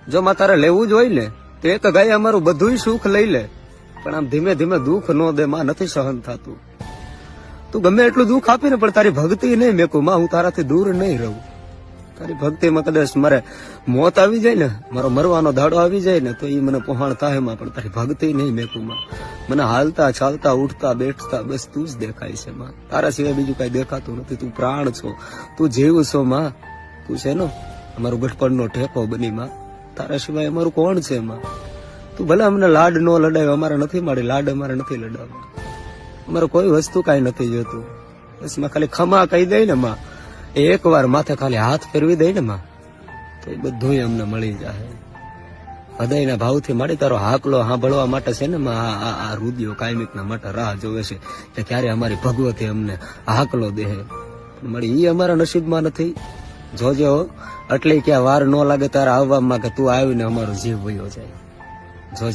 જો માં તારે લેવું જ હોય ને તો એક ગાય અમારું બધું સુખ લઈ લે, પણ આમ ધીમે ધીમે દુઃખ ન દે માં, નથી સહન થતું. તું ગમે એટલું દુઃખ આપીને પણ તારી ભક્તિ નહીં મેકું માં, હું તારાથી દૂર નહીં રહું. તારી ભક્તિમાં કદાચ મારે મોત આવી જાય ને, મારો મરવાનો દાડો આવી જાય ને, તો એ મને પહોંચ થાય માં, પણ તારી ભક્તિ નહીં મેકું માં. મને હાલતા ચાલતા ઉઠતા બેઠતા બસ તું જ દેખાય છે માં, તારા સિવાય બીજું કઈ દેખાતું નથી. તું પ્રાણ છો, તું જીવ છો માં, તું છે ને અમારું ગઢપણનો ઠેકો બની માં, તારા સિવાય અમારું કોણ છે માં. તું ભલે અમને લાડ નો લડાવ્યો, અમારે નથી મળી લાડ, અમારે નથી લડાવવા, અમારે કોઈ વસ્તુ કઈ નથી જોતું. બસ માં ખાલી ખમા કહી દે ને માં, એક વાર માથે ખાલી હાથ ફેરવી દે ને માં, તો એ બધું અમને મળી જાય. હૃદયના ભાવથી મારી તારો હાકલો સાંભળવા માટે છે ને માં, આ રુદિયો કાયમિકના માટે રાહ જોવે છે કે ક્યારે અમારી ભગવતી અમને હાકલો દે. મળી એ અમારા નસીબમાં નથી. જોજો એટલે ક્યાં વાર ન લાગે તારે આવવામાં, કે તું આવીને અમારો જીવ વયો જાય. જોજે.